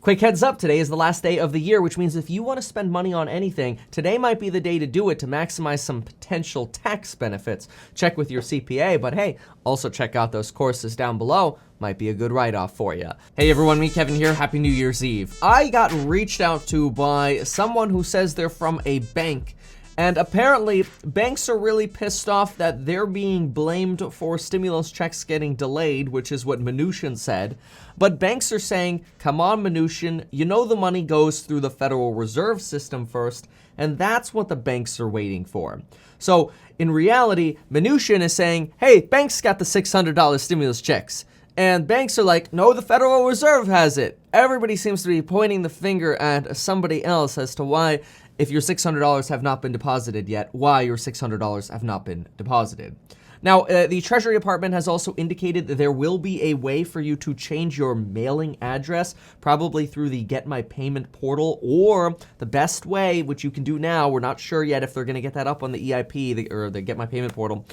Quick heads up, today is the last day of the year, which means if you want to spend money on anything, today might be the day to do it to maximize some potential tax benefits. Check with your CPA, but hey, also check out those courses down below. Might be a good write-off for you. Hey everyone, me Kevin here. Happy New Year's Eve. I got reached out to by someone who says they're from a bank. And apparently, banks are really pissed off that they're being blamed for stimulus checks getting delayed, which is what Mnuchin said. But banks are saying, come on, Mnuchin, you know the money goes through the Federal Reserve System first, and that's what the banks are waiting for. So, in reality, Mnuchin is saying, hey, banks got the $600 stimulus checks. And banks are like, no, the Federal Reserve has it. Everybody seems to be pointing the finger at somebody else as to why, if your $600 have not been deposited yet, why your $600 have not been deposited. Now, the Treasury Department has also indicated that there will be a way for you to change your mailing address, probably through the Get My Payment portal, or the best way, which you can do now, we're not sure yet if they're going to get that up on the EIP, or the Get My Payment portal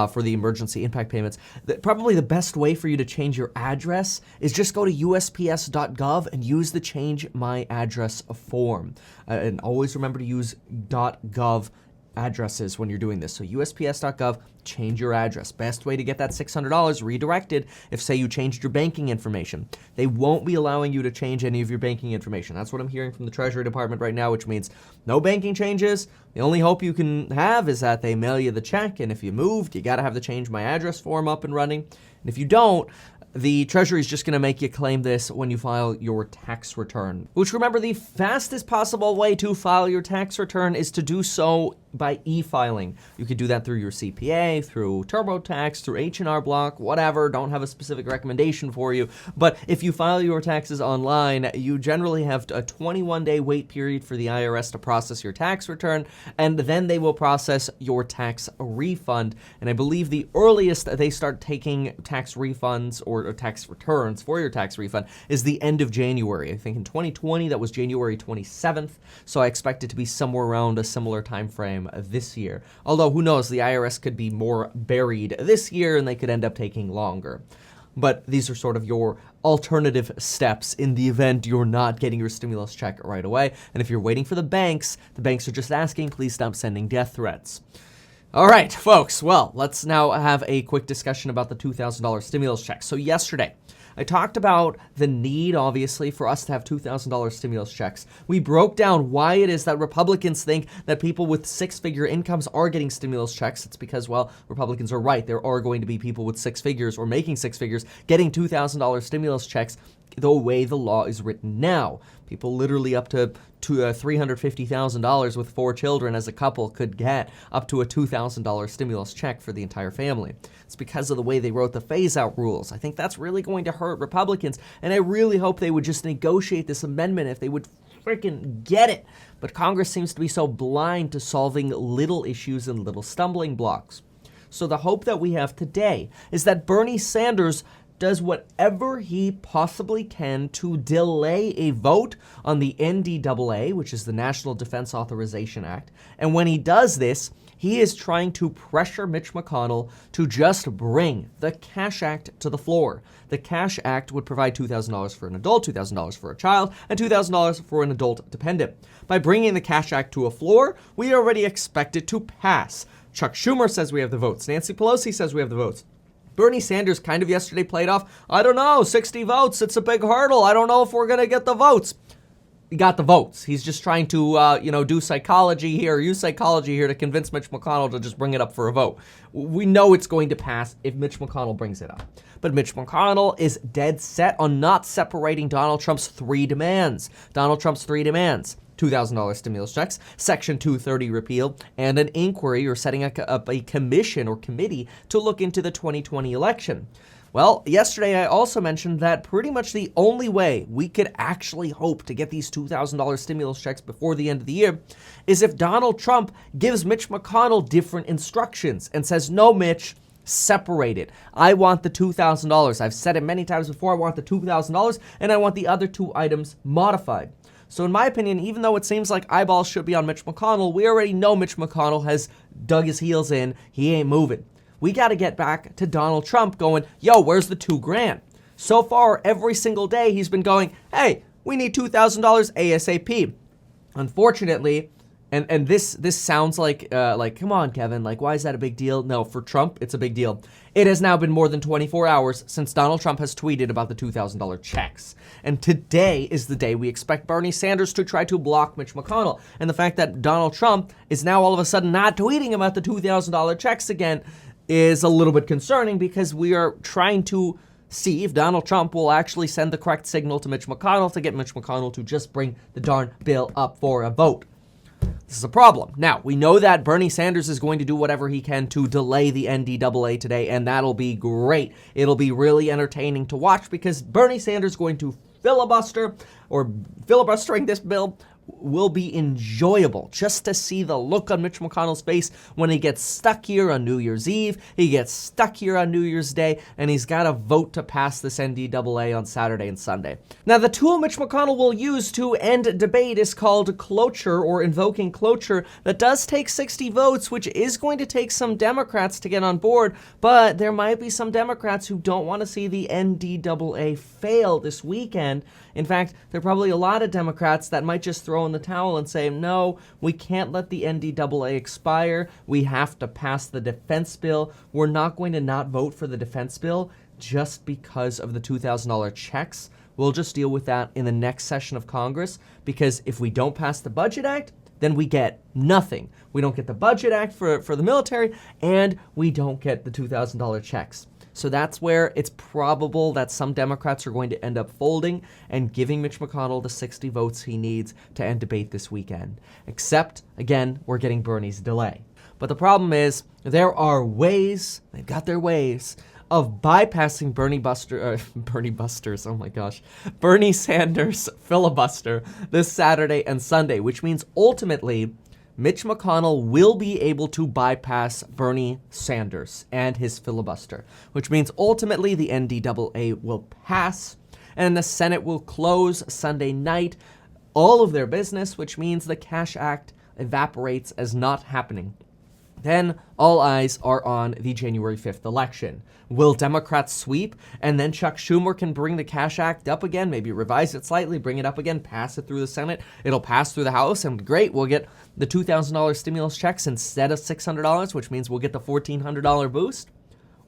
for the emergency impact payments. Probably the best way for you to change your address is just go to USPS.gov and use the Change My Address form. And always remember to use .gov addresses when you're doing this. So USPS.gov, change your address. Best way to get that $600 redirected if, say, you changed your banking information. They won't be allowing you to change any of your banking information. That's what I'm hearing from the Treasury Department right now, which means no banking changes. The only hope you can have is that they mail you the check, and if you moved, you got to have the Change My Address form up and running. And if you don't, the Treasury is just going to make you claim this when you file your tax return. Which, remember, the fastest possible way to file your tax return is to do so by e-filing. You could do that through your CPA, through TurboTax, through H&R Block, whatever. Don't have a specific recommendation for you. But if you file your taxes online, you generally have a 21-day wait period for the IRS to process your tax return, and then they will process your tax refund. And I believe the earliest they start taking tax refunds or tax returns for your tax refund is the end of January. I think in 2020, that was January 27th. So I expect it to be somewhere around a similar time frame this year. Although, who knows, the IRS could be more buried this year and they could end up taking longer. But these are sort of your alternative steps in the event you're not getting your stimulus check right away. And if you're waiting for the banks are just asking, please stop sending death threats. All right, folks, well, let's now have a quick discussion about the $2,000 stimulus check. So yesterday, I talked about the need, obviously, for us to have $2,000 stimulus checks. We broke down why it is that Republicans think that people with six-figure incomes are getting stimulus checks. It's because, well, Republicans are right. There are going to be people with six figures or making six figures getting $2,000 stimulus checks the way the law is written now. People literally up to $350,000 with 4 children as a couple could get up to a $2,000 stimulus check for the entire family. It's because of the way they wrote the phase-out rules. I think that's really going to hurt Republicans, and I really hope they would just negotiate this amendment if they would freaking get it. But Congress seems to be so blind to solving little issues and little stumbling blocks. So the hope that we have today is that Bernie Sanders does whatever he possibly can to delay a vote on the NDAA, which is the National Defense Authorization Act. And when he does this, he is trying to pressure Mitch McConnell to just bring the Cash Act to the floor. The Cash Act would provide $2,000 for an adult, $2,000 for a child, and $2,000 for an adult dependent. By bringing the Cash Act to a floor, we already expect it to pass. Chuck Schumer says we have the votes. Nancy Pelosi says we have the votes. Bernie Sanders kind of yesterday played off, I don't know, 60 votes, it's a big hurdle. I don't know if we're going to get the votes. He got the votes. He's just trying to, do psychology here, use psychology here to convince Mitch McConnell to just bring it up for a vote. We know it's going to pass if Mitch McConnell brings it up. But Mitch McConnell is dead set on not separating Donald Trump's 3 demands. Donald Trump's 3 demands. $2,000 stimulus checks, Section 230 repeal, and an inquiry or setting up a commission or committee to look into the 2020 election. Well, yesterday I also mentioned that pretty much the only way we could actually hope to get these $2,000 stimulus checks before the end of the year is if Donald Trump gives Mitch McConnell different instructions and says, no, Mitch, separate it. I want the $2,000. I've said it many times before, I want the $2,000, and I want the other 2 items modified. So in my opinion, even though it seems like eyeballs should be on Mitch McConnell, we already know Mitch McConnell has dug his heels in. He ain't moving. We got to get back to Donald Trump going, yo, where's the $2,000? So far, every single day, he's been going, hey, We need $2,000 ASAP. Unfortunately, and this sounds like come on, Kevin, like, why is that a big deal? No, for Trump, it's a big deal. It has now been more than 24 hours since Donald Trump has tweeted about the $2,000 checks. And today is the day we expect Bernie Sanders to try to block Mitch McConnell. And the fact that Donald Trump is now all of a sudden not tweeting about the $2,000 checks again is a little bit concerning, because we are trying to see if Donald Trump will actually send the correct signal to Mitch McConnell to get Mitch McConnell to just bring the darn bill up for a vote. This is a problem. Now, we know that Bernie Sanders is going to do whatever he can to delay the NDAA today, and that'll be great. It'll be really entertaining to watch, because Bernie Sanders is going to filibustering this bill will be enjoyable, just to see the look on Mitch McConnell's face when he gets stuck here on New Year's Eve, he gets stuck here on New Year's Day, and he's got to vote to pass this NDAA on Saturday and Sunday. Now, the tool Mitch McConnell will use to end debate is called cloture, or invoking cloture. That does take 60 votes, which is going to take some Democrats to get on board, but there might be some Democrats who don't want to see the NDAA fail this weekend. In fact, there are probably a lot of Democrats that might just throw in the towel and say, no, we can't let the NDAA expire. We have to pass the defense bill. We're not going to not vote for the defense bill just because of the $2,000 checks. We'll just deal with that in the next session of Congress, because if we don't pass the Budget Act, then we get nothing. We don't get the Budget Act for the military, and we don't get the $2,000 checks. So that's where it's probable that some Democrats are going to end up folding and giving Mitch McConnell the 60 votes he needs to end debate this weekend. Except, again, we're getting Bernie's delay. But the problem is, there are ways, they've got their ways, of bypassing Bernie Sanders filibuster this Saturday and Sunday, which means ultimately Mitch McConnell will be able to bypass Bernie Sanders and his filibuster, which means ultimately the NDAA will pass and the Senate will close Sunday night all of their business, which means the Cash Act evaporates as not happening. Then all eyes are on the January 5th election. Will Democrats sweep, and then Chuck Schumer can bring the Cash Act up again, maybe revise it slightly, bring it up again, pass it through the Senate. It'll pass through the House, and great, we'll get the $2,000 stimulus checks instead of $600, which means we'll get the $1,400 boost.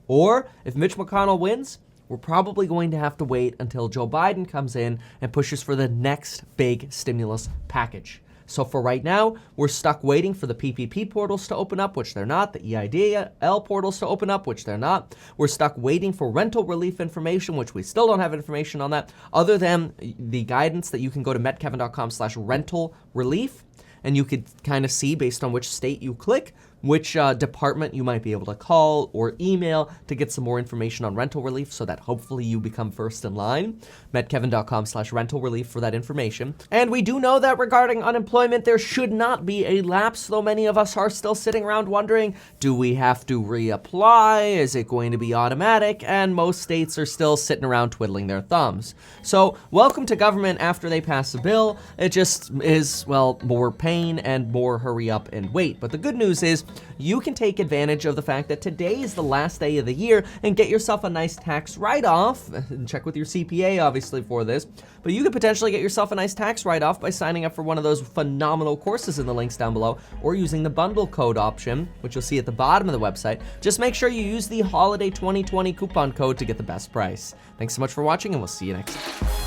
Or if Mitch McConnell wins, we're probably going to have to wait until Joe Biden comes in and pushes for the next big stimulus package. So for right now, we're stuck waiting for the PPP portals to open up, which they're not, the EIDL portals to open up, which they're not. We're stuck waiting for rental relief information, which we still don't have information on that, other than the guidance that you can go to metkevin.com/rental relief, and you could kind of see based on which state you click, which department you might be able to call or email to get some more information on rental relief, so that hopefully you become first in line. metkevin.com/rental relief for that information. And we do know that regarding unemployment, there should not be a lapse, though many of us are still sitting around wondering, do we have to reapply? Is it going to be automatic? And most states are still sitting around twiddling their thumbs. So welcome to government after they pass a bill. It just is, well, more pain and more hurry up and wait. But the good news is, you can take advantage of the fact that today is the last day of the year and get yourself a nice tax write-off. And check with your CPA, obviously, for this. But you could potentially get yourself a nice tax write-off by signing up for one of those phenomenal courses in the links down below, or using the bundle code option, which you'll see at the bottom of the website. Just make sure you use the Holiday 2020 coupon code to get the best price. Thanks so much for watching, and we'll see you next time.